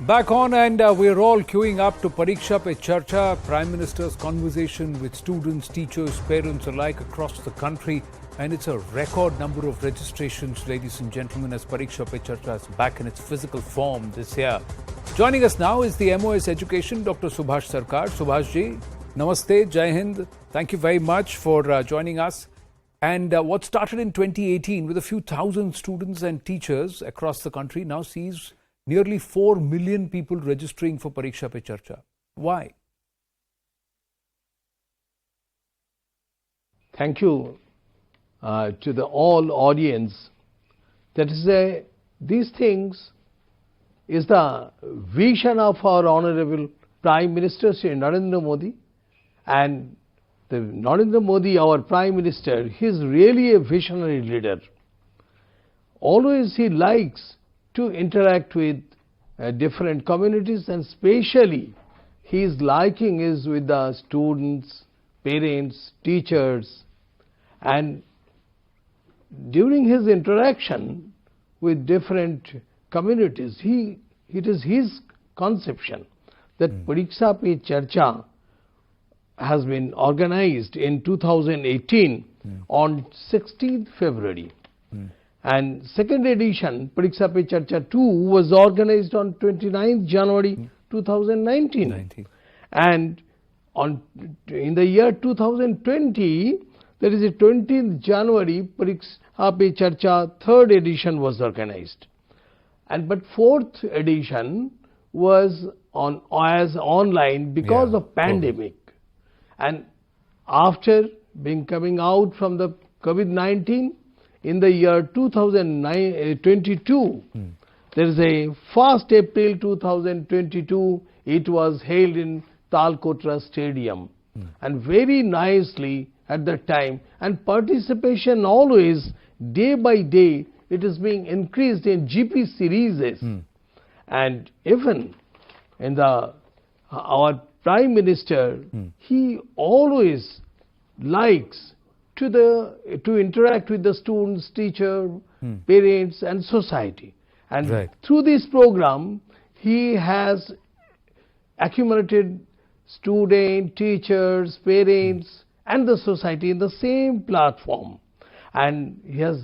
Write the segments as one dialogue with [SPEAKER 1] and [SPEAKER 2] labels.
[SPEAKER 1] Back on, and we're all queuing up to Pariksha Pe Charcha, Prime Minister's conversation with students, teachers, parents alike across the country. And it's a record number of registrations, ladies and gentlemen, as Pariksha Pe Charcha is back in its physical form this year. Joining us now is the MOS Education, Dr. Shubhas Sarkar. Shubhas ji, namaste, Jai Hind. Thank you very much for joining us. And what started in 2018 with a few thousand students and teachers across the country now sees nearly 4 million people registering for Pariksha Pe Charcha. Why?
[SPEAKER 2] Thank you to the all audience. That is, these things is the vision of our Honorable Prime Minister Shri Narendra Modi. And the Narendra Modi, our Prime Minister, he is really a visionary leader. Always he likes to interact with different communities, and especially his liking is with the students, parents, teachers. And during his interaction with different communities, it is his conception that Pariksha Pe Charcha has been organized in 2018 on 16th February. And second edition, Pariksha Pe Charcha 2, was organized on 29th January 2019. And in the year 2020, there is a 20th January, Pariksha Pe Charcha third edition was organized. But fourth edition was as online because of pandemic. And after coming out from the COVID-19, in the year 2022, there is a 1st April 2022, it was held in Talkotra Stadium. And very nicely at that time, and participation always, day by day, it is being increased in GP series. And even in our Prime Minister, he always likes to interact with the students, teacher, parents and society. And through this program, he has accumulated students, teachers, parents and the society in the same platform. And he has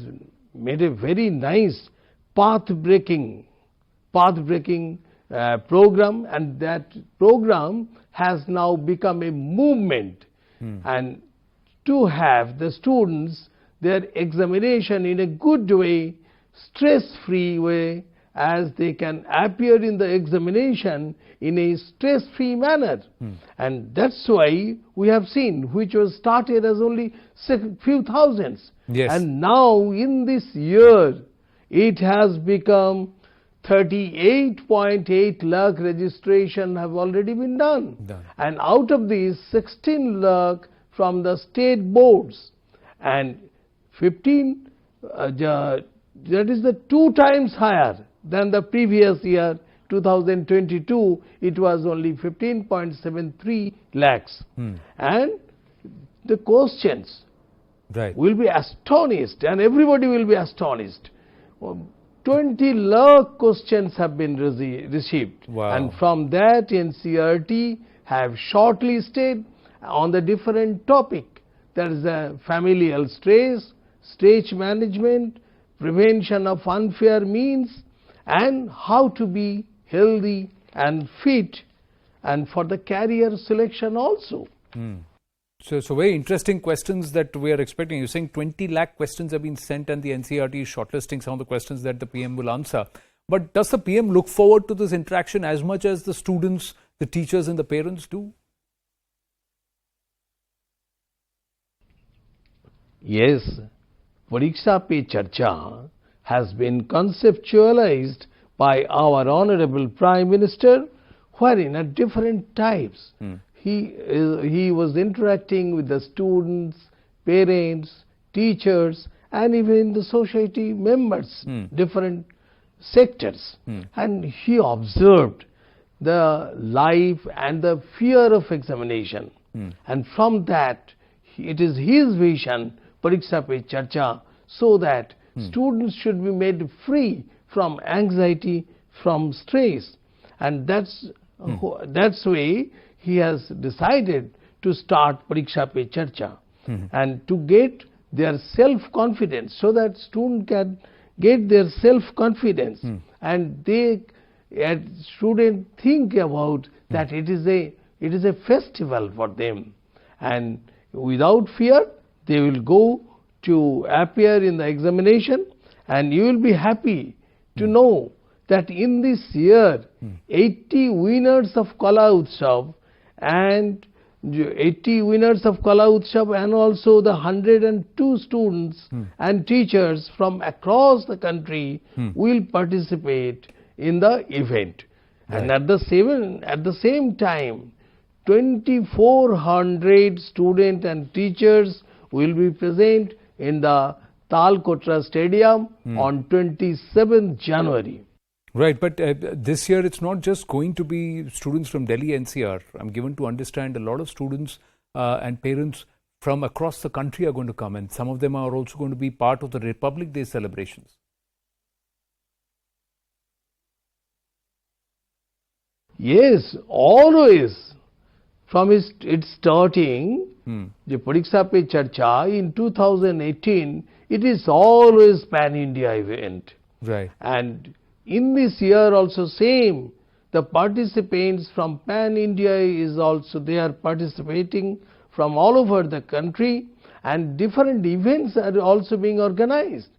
[SPEAKER 2] made a very nice path-breaking program, and that program has now become a movement. And to have the students, their examination in a good way, stress-free way, as they can appear in the examination in a stress-free manner. And that's why we have seen, which was started as only few thousands. And now in this year, it has become 38.8 lakh registration have already been done. And out of these, 16 lakh from the state boards, and 15, that is the 2 times higher than the previous year, 2022, it was only 15.73 lakhs. And the questions will be astonished, and everybody will be astonished. 20 lakh questions have been received. And from that, NCERT have shortlisted on the different topic. There is a familial stress, stress management, prevention of unfair means, and how to be healthy and fit, and for the career selection also.
[SPEAKER 1] So very interesting questions that we are expecting. You're saying 20 lakh questions have been sent and the NCERT is shortlisting some of the questions that the PM will answer. But does the PM look forward to this interaction as much as the students, the teachers and the parents do?
[SPEAKER 2] Yes, Pariksha Pe Charcha has been conceptualized by our Honorable Prime Minister, wherein at different types he was interacting with the students, parents, teachers and even the society members, different sectors. And he observed the life and the fear of examination. And from that, it is his vision, Pariksha Pe Charcha, so that students should be made free from anxiety, from stress. and that's way he has decided to start Pariksha Pe Charcha, and to get their self-confidence, so that student can get their self-confidence, and they student think about that it is a festival for them, and without fear they will go to appear in the examination, and you will be happy to know that in this year 80 winners of Kala Utsav and 80 winners of Kala Utsav and also the 102 students and teachers from across the country will participate in the event.
[SPEAKER 1] Right.
[SPEAKER 2] And at the same time 2400 students and teachers will be present in the Talkotra Stadium on 27th January.
[SPEAKER 1] Right, but this year it's not just going to be students from Delhi NCR. I'm given to understand a lot of students and parents from across the country are going to come, and some of them are also going to be part of the Republic Day celebrations.
[SPEAKER 2] Yes, always. From its starting, the Pariksha Pe Charcha in 2018, it is always pan-India event.
[SPEAKER 1] Right.
[SPEAKER 2] And in this year also same, the participants from pan-India is also, they are participating from all over the country, and different events are also being organized.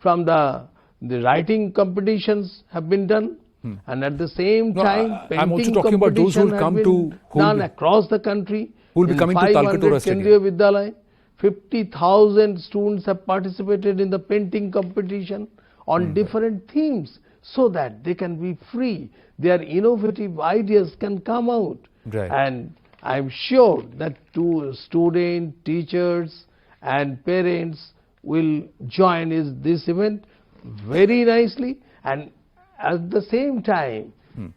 [SPEAKER 2] From the writing competitions have been done, and at the same time
[SPEAKER 1] I'm also talking about those who will come to
[SPEAKER 2] done across the country.
[SPEAKER 1] Who will be coming to Talkotra Stadium.
[SPEAKER 2] Kendriya Vidyalaya, 50,000 students have participated in the painting competition on different themes, so that they can be free, their innovative ideas can come out.
[SPEAKER 1] Right.
[SPEAKER 2] And I'm sure that students, teachers and parents will join this event very nicely, and at the same time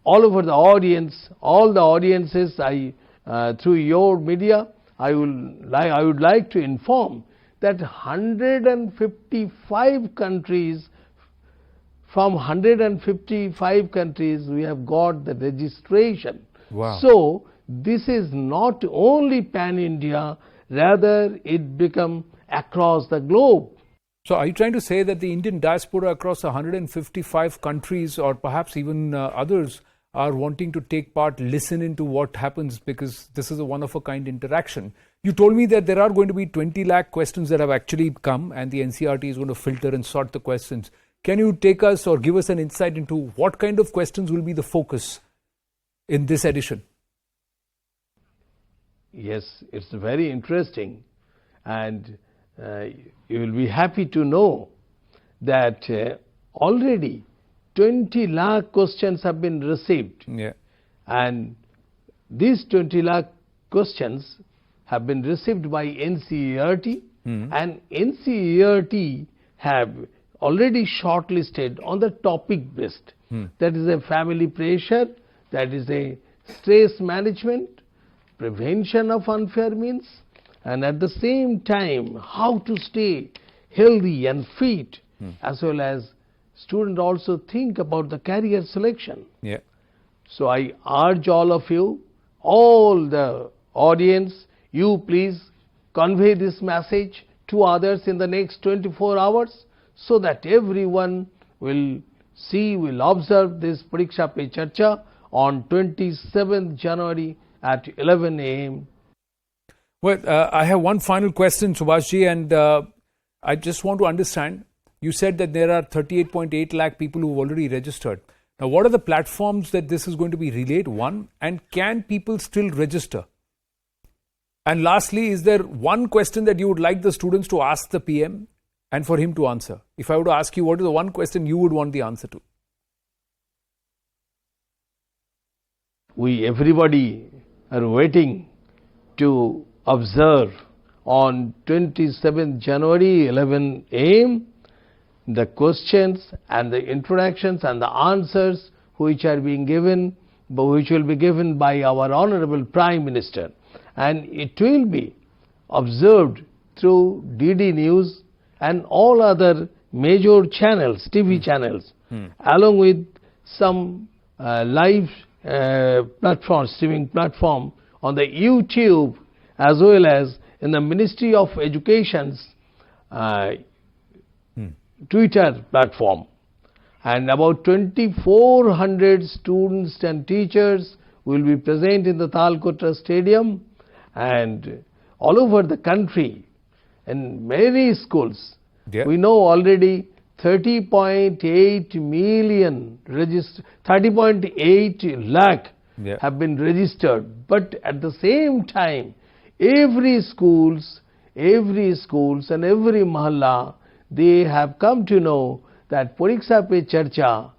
[SPEAKER 2] all over the audience, all the audiences, through your media, I would like to inform that 155 countries, from 155 countries we have got the registration.
[SPEAKER 1] Wow.
[SPEAKER 2] So this is not only pan-India, rather it become across the globe.
[SPEAKER 1] So are you trying to say that the Indian diaspora across 155 countries, or perhaps even others, are wanting to take part, listen into what happens, because this is a one-of-a-kind interaction? You told me that there are going to be 20 lakh questions that have actually come, and the NCERT is going to filter and sort the questions. Can you take us or give us an insight into what kind of questions will be the focus in this edition?
[SPEAKER 2] Yes, it's very interesting, and you will be happy to know that already 20 lakh questions have been received.
[SPEAKER 1] Yeah.
[SPEAKER 2] And these 20 lakh questions have been received by NCERT, and NCERT have already shortlisted on the topic based. That is a family pressure, that is a stress management, prevention of unfair means, and at the same time how to stay healthy and fit, as well as students also think about the career selection.
[SPEAKER 1] Yeah.
[SPEAKER 2] So I urge all of you, all the audience, you please convey this message to others in the next 24 hours, so that everyone will see, will observe this Pariksha Pe Charcha on 27th January at 11 a.m.
[SPEAKER 1] Well, I have one final question, Shubhasji, and I just want to understand. You said that there are 38.8 lakh people who have already registered. Now, what are the platforms that this is going to be relayed? One, and can people still register? And lastly, is there one question that you would like the students to ask the PM and for him to answer? If I were to ask you, what is the one question you would want the answer to?
[SPEAKER 2] Everybody are waiting to observe on 27th January 11 a.m. the questions and the introductions and the answers which are being given, which will be given by our Honorable Prime Minister, and it will be observed through DD News and all other major channels, TV channels, along with some live platform, streaming platform on the YouTube as well as in the Ministry of Education's Twitter platform. And about 2,400 students and teachers will be present in the Talkotra Stadium, and all over the country in many schools.
[SPEAKER 1] Yeah.
[SPEAKER 2] We know already 30.8 million 30.8 lakh
[SPEAKER 1] Yeah.
[SPEAKER 2] have been registered, but at the same time every schools and every mahalla, they have come to know that Pariksha Pe Charcha,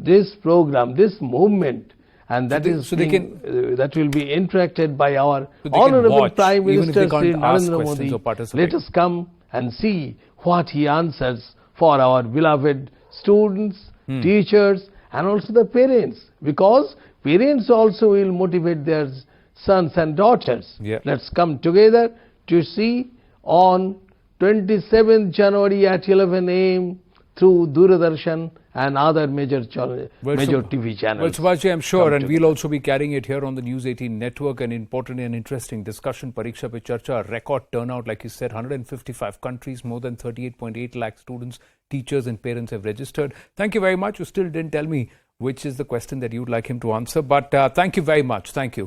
[SPEAKER 2] this program, this movement, and that that will be interacted by our Honorable Prime Minister Narendra Modi. Let us come and see what he answers for our beloved students, teachers, and also the parents, because parents also will motivate their sons and daughters.
[SPEAKER 1] Yeah.
[SPEAKER 2] Let's come together to see on 27th January at 11 a.m. through Doordarshan and other major TV channels.
[SPEAKER 1] Well, Shubhas, I'm sure, and we'll also be carrying it here on the News 18 network. An important and interesting discussion. Pariksha Pe Charcha, a record turnout, like you said, 155 countries, more than 38.8 lakh students, teachers and parents have registered. Thank you very much. You still didn't tell me which is the question that you'd like him to answer, but thank you very much. Thank you.